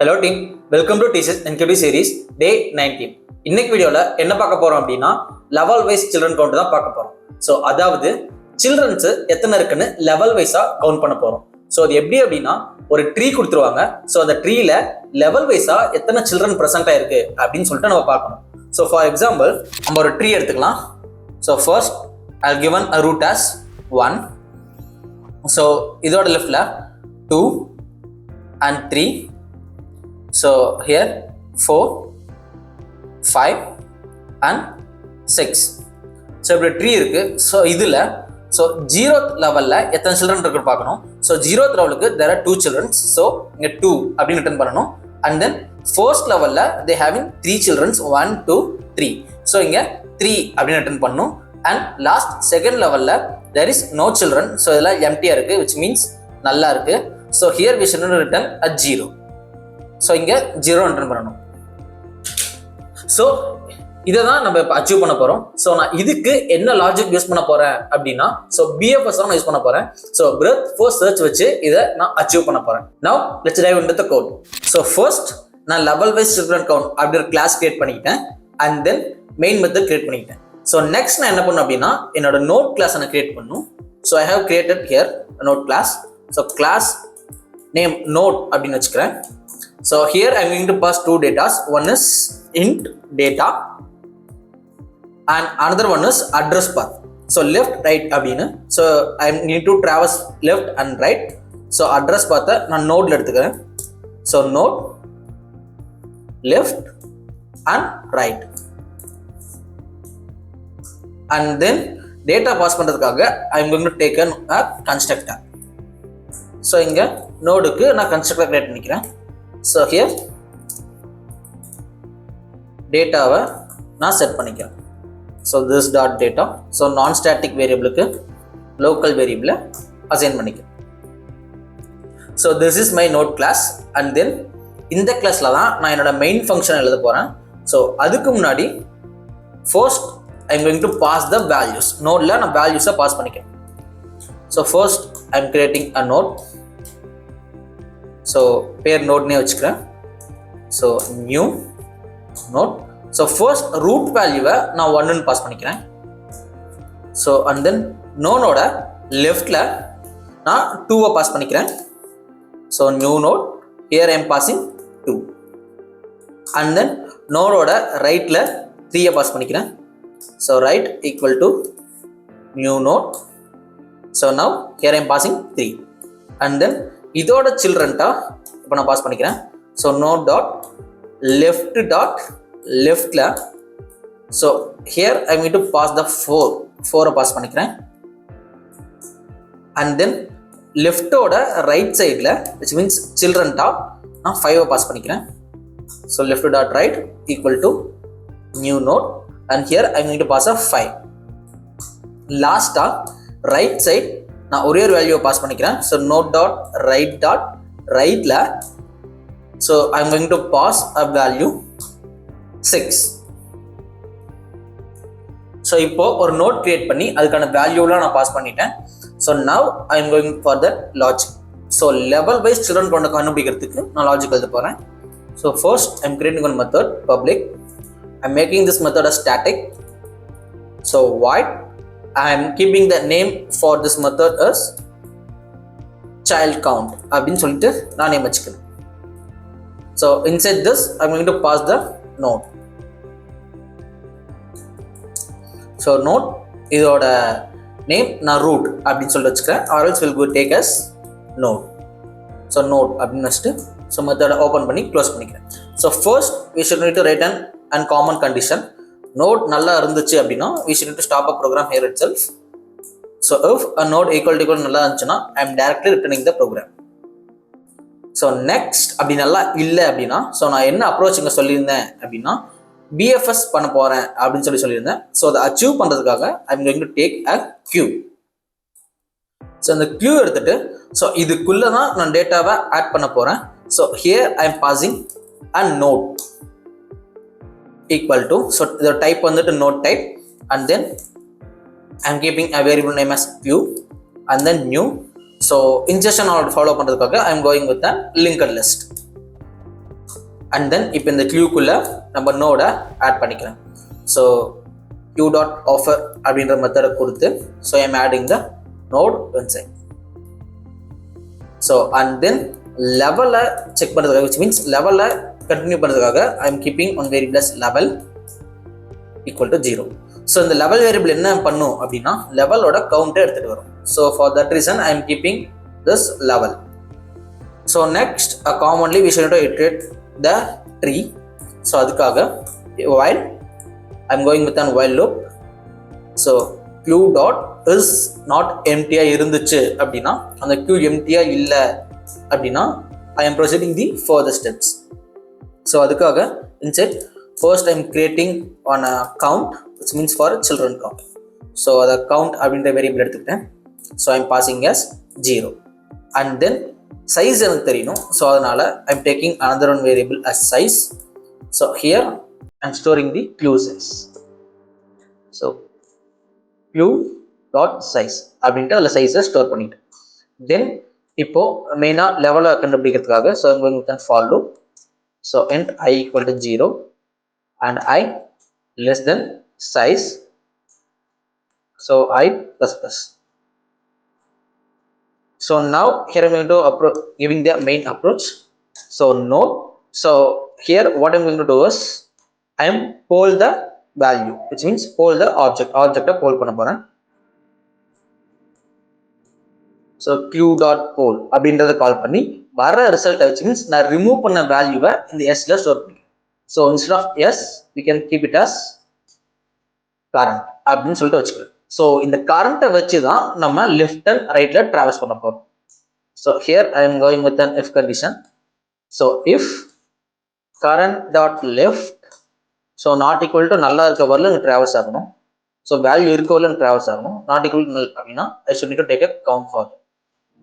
Hello team, welcome to teachers NQT series day 19. இன்னைக்கு வீடியோவில் என்ன பார்க்க போறோம் அப்படின்னா லெவல் வைஸ் சில்ட்ரன் கவுண்ட் தான் பார்க்க போறோம். ஸோ அதாவது சில்ட்ரன்ஸ் எத்தனை இருக்குன்னு லெவல் வைஸா கவுண்ட் பண்ண போறோம். ஸோ அது எப்படி அப்படின்னா ஒரு ட்ரீ கொடுத்துருவாங்க. ஸோ அந்த ட்ரீல லெவல் வைஸா எத்தனை சில்ட்ரன் ப்ரெசென்ட் ஆயிருக்கு அப்படின்னு சொல்லிட்டு நம்ம பார்க்கணும். ஸோ ஃபார் எக்ஸாம்பிள் நம்ம ஒரு ட்ரீ எடுத்துக்கலாம். So first I given a root as 1. So இதோட லெஃப்ட்ல 2 and 3. So here 4, 5 and 6. So இப்படி ட்ரீ இருக்கு. ஸோ இதில் ஸோ 0th லெவலில் எத்தனை சில்ட்ரன் இருக்குன்னு பார்க்கணும். ஸோ 0th லெவலுக்கு there are 2 children. ஸோ இங்கே 2 அப்படின்னு ரிட்டர்ன் பண்ணணும். அண்ட் தென் ஃபர்ஸ்ட் லெவலில் they having 3 children 1, 2, 3. ஸோ இங்கே 3 அப்படின்னு ரிட்டர்ன் பண்ணணும். அண்ட் லாஸ்ட் செகண்ட் லெவலில் there is no children. So இதெல்லாம் எம்டியாக இருக்குது, which means நல்லா இருக்குது. So here we should return a 0. So இங்கே 0 ரிட்டர்ன் பண்ணணும். ஸோ இதை தான் நம்ம இப்போ அச்சீவ் பண்ண போகிறோம். ஸோ நான் இதுக்கு என்ன லாஜிக் யூஸ் பண்ண போகிறேன் அப்படின்னா ஸோ பிஎஃப்எஸ் தான் நான் யூஸ் பண்ண போகிறேன். ஸோ breadth first search வச்சு இதை நான் அச்சீவ் பண்ண போகிறேன். Now let's dive into the code. So first நான் லெவல் வைஸ் சில்ட்ரன் கவுண்ட் அப்படி ஒரு கிளாஸ் கிரியேட் பண்ணிக்கிட்டேன். And then main method create பண்ணிக்கிட்டேன். ஸோ நெக்ஸ்ட் நான் என்ன பண்ணணும் அப்படின்னா என்னோட நோட் கிளாஸ் நான் கிரியேட் பண்ணணும். So I have created here node class. So class name node அப்படின்னு வச்சுக்கிறேன். So here I'm going to pass two datas. One is int data and another one is address path. So left right abdina. So I need to traverse left and right. So address path நான் node ல எடுத்துக்கிறேன். So node left and right. And then data pass பண்றதுக்காக I'm going to take a constructor. So இங்க நோடுக்கு நான் constructor create பண்ணிக்கிறேன். So here டேட்டாவை நான் செட் பண்ணிக்கிறேன். So this dot data. So நான் ஸ்டாட்டிக் வேரியபிளுக்கு லோக்கல் வேரியபிளை அசைன் பண்ணிக்கிறேன். So this is my node class. And then இந்த கிளாஸில் தான் நான் என்னோட மெயின் ஃபங்க்ஷன் எழுத போகிறேன். ஸோ அதுக்கு முன்னாடி first I am going to pass the values. நோட்டில் நான் வேல்யூஸை பாஸ் பண்ணிக்கிறேன். So first I am creating a node. So பேர் நோட்னே வச்சுக்கிறேன். So new node. So first root வேல்யூவை நான் 1ன்னு பாஸ் பண்ணிக்கிறேன். ஸோ அண்ட் தென் நோனோட லெஃப்டில் நான் 2வை பாஸ் பண்ணிக்கிறேன். So new node. Here I am passing 2. And then நோடோட ரைட்டில் 3யை பாஸ் பண்ணிக்கிறேன். So right equal to new node. So now here I am passing 3. And then இதோட சில்ட்ரன்ட்டா இப்போ நான் பாஸ் பண்ணிக்கிறேன். So node dot left dot லெஃப்டில். So here I mean to pass the 4ரை பாஸ் பண்ணிக்கிறேன். அண்ட் தென் லெஃப்டோட ரைட் சைடில் விச் மீன்ஸ் சில்ட்ரன்ட்டா நான் 5வை பாஸ் பண்ணிக்கிறேன். So left dot right equal to new node. And here I mean to pass a 5. லாஸ்ட்டாக ரைட் சைட் நான் ஒரே ஒரு வேல்யூவை பாஸ் பண்ணிக்கிறேன். ஸோ நோட் டாட் ரைட்டில் so I am going to pass a value 6. So இப்போ ஒரு நோட் கிரியேட் பண்ணி அதுக்கான வேல்யூலாம் நான் பாஸ் பண்ணிட்டேன். So now I am going for the logic. So level wise children count கண்டுபிடிக்கிறதுக்கு நான் லாஜிக் எழுத போகிறேன். So first I am creating one method public. I am making this method a static. So void I am keeping the name for this method as child count அப்படின்னு சொல்லிட்டு நான் name வச்சுக்கிறேன். So inside this I am going to pass the node. So node இதோட name நான் root அப்படின்னு சொல்லிட்டு வச்சுக்கிறேன். or else will go take as node. So node அப்படின்னு வச்சுட்டு so method ஓப்பன் பண்ணி க்ளோஸ் பண்ணிக்கிறேன். So first we should need to write an uncommon condition. Node நல்லா இருந்துச்சு அப்படின்னா we should need to stop a program here itself. So if a node equal to நல்லா இருந்துச்சுன்னா I am directly returning the program. So next அப்படி நல்லா இல்லை அப்படின்னா so நான் என்ன அப்ரோச் இங்கே சொல்லியிருந்தேன் அப்படின்னா பிஎஃப்எஸ் பண்ண போகிறேன் அப்படின்னு சொல்லியிருந்தேன். ஸோ அதை அச்சீவ் பண்ணுறதுக்காக I am going to take a queue. So அந்த கியூ எடுத்துட்டு ஸோ இதுக்குள்ளே தான் நான் டேட்டாவை ஆட் பண்ண போகிறேன். So here I am passing a node equal to, so the type வந்துட்டு node type and then I am keeping a variable name as q and then new. So ingestion order follow பண்றதுக்காக I am going with a linked list. And then இப்போ இந்த க்யூக்குள்ள நம்ம நோட add பண்ணிக்கிறேன். So q dot offer அப்படின்ற மெத்தடை கொடுத்து so I am adding the node inside. So and then லெவலை செக் பண்ணுறதுக்காக விச் மீன்ஸ் லெவலை கண்டினியூ பண்ணுறதுக்காக I am keeping one variable level equal to 0. So இந்த லெவல் வேரியபிள் என்ன பண்ணும் அப்படின்னா லெவலோட கவுண்டை எடுத்துகிட்டு வரும். So for that reason I am keeping this level. So next commonly we should iterate the tree. So அதுக்காக while I am going with an while loop. So q dot is not எம்டியாக இருந்துச்சு அப்படின்னா அந்த q எம்டியாக இல்லை அப்படின்னா I am proceeding the further steps. So அதுக்காக inside first I am creating an a count which means for children count. So அதை count அப்படின்ற வேரியபிள் எடுத்துக்கிட்டேன். So I am passing as 0 and then size எனக்கு தெரியணும். So அதனால I am taking another one variable as size. So here I am storing the q size. So q dot size அப்படின்ட்டு அதில் சைஸை store பண்ணிட்டு தென் இப்போ மெயினாக லெவலை கண்டுபிடிக்கிறதுக்காக so I'm going with a for loop. ஸோ int I equal to 0 and I less than size. So I plus plus. So now here I'm going to giving the main approach. So node. So here what I'm going to do is I am poll the value, which means poll the object poll பண்ண போறேன். So q dot poll அப்படின்றத கால் பண்ணி வர result which means நான் remove பண்ண வேல்யூவை இந்த s ல ஸ்டோர் பண்ணிக்கிறேன். So instead of s we can keep it as current அப்படின்னு சொல்லிட்டு வச்சுக்கிறேன். ஸோ இந்த கரண்ட்டை வச்சு தான் நம்ம லெஃப்ட் அண்ட் ரைட்ல டிராவல்ஸ் பண்ண போறோம். So here I am going with an if condition. So if current dot left so not equal to நல்லா இருக்க வரல எனக்கு டிராவல்ஸ் ஆகணும். ஸோ வேல்யூ இருக்க வரல எனக்கு டிராவல்ஸ் ஆகணும். நாட் ஈக்குவல் டு நல் அப்படின்னா I should need to take a count for.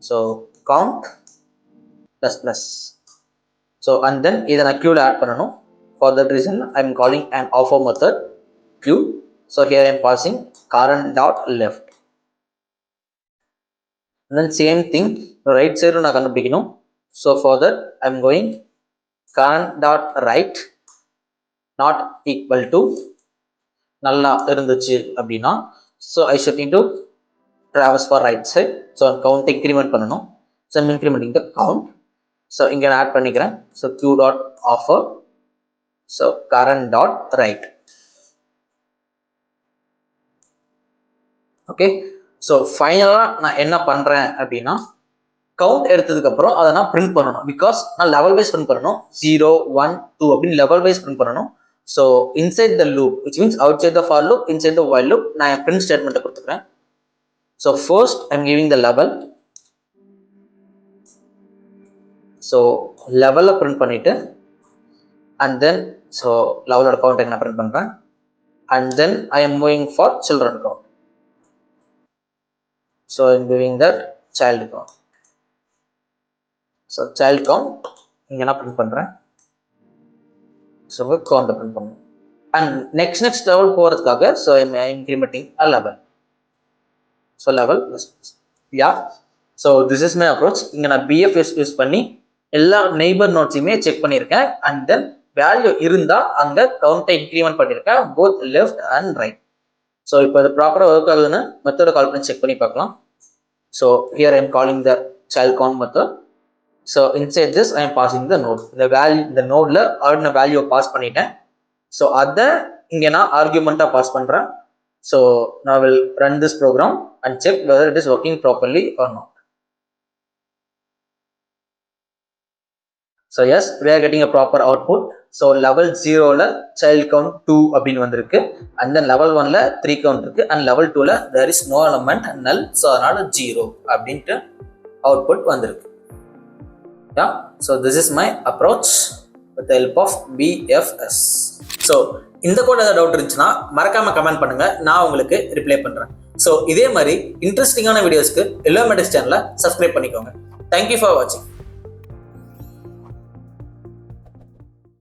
So count plus plus. So and தென் இதை நான் க்யூவில் ஆட் பண்ணணும். For that reason I am calling and offer method Q. So here I am passing current dot left. And then same thing right side na kandupidikanum. So for that I am going current dot right not equal to nalla irunduchu appadina. So I should need to traverse for right side. So count increment pananum. So I am incrementing the count. So inga add panikren. So q dot offer. So current dot right. Okay. So ஃபைனலாக நான் என்ன பண்ணுறேன் அப்படின்னா count எடுத்ததுக்கப்புறம் அதை நான் print பண்ணணும். Because நான் லெவல் வைஸ் பிரிண்ட் பண்ணணும். 0 1 2 அப்படின்னு லெவல் வைஸ் பிரிண்ட் பண்ணணும். So inside the loop which means outside the for loop inside the while loop நான் என் பிரிண்ட் ஸ்டேட்மெண்ட்டை கொடுத்துக்கிறேன். So first I am giving the level. So லெவலில் print பண்ணிவிட்டு and then so லெவலோட count நான் print பண்ணுறேன். And then I am moving for children count. So I'm giving that child count. So child count இங்க நான் print பண்றேன். So count print பண்ணனும். And next level போறதுக்காக so I'm incrementing a level. So level yeah. So this is my approach. இங்க நான் BFS use பண்ணி எல்லா neighbour நோட்ஸையுமே check பண்ணியிருக்கேன். and then வேல்யூ இருந்தா அங்க கவுண்டை இன்க்ரிமெண்ட் பண்ணியிருக்கேன் both left and right. So இப்போ அது ப்ராப்பராக ஒர்க் ஆகுதுன்னு மெத்தடை கால் பண்ணி செக் பண்ணி பார்க்கலாம். So here I am calling the child count method. So inside this I am passing the node. இந்த நோடில் ஆர்டின வேல்யூவை பாஸ் பண்ணிட்டேன். ஸோ அதை இங்கே நான் ஆர்குமெண்ட்டாக பாஸ் பண்ணுறேன். ஸோ நான் will run this program and check whether it is working properly or not. So yes we are getting a proper output. So level 0ல சைல்ட் கவுண்ட் 2 அப்படின்னு வந்திருக்கு. அண்ட் தென் லெவல் 1ல 3 கவுண்ட் இருக்கு. And level 2ல there is no element null. So அதனால 0 அப்படின்ட்டு output வந்திருக்கு. Yeah so this is my approach with help of BFS. So இந்த கோட் ஏதாவது டவுட் இருந்துச்சுன்னா மறக்காம கமெண்ட் பண்ணுங்க, நான் உங்களுக்கு ரிப்ளை பண்றேன். ஸோ இதே மாதிரி இன்ட்ரெஸ்டிங்கான வீடியோஸ்க்கு எல்லோ மேட்டிக்ஸ் சேனலை சப்ஸ்கிரைப் பண்ணிக்கோங்க. தேங்க்யூ ஃபார் வாட்சிங்.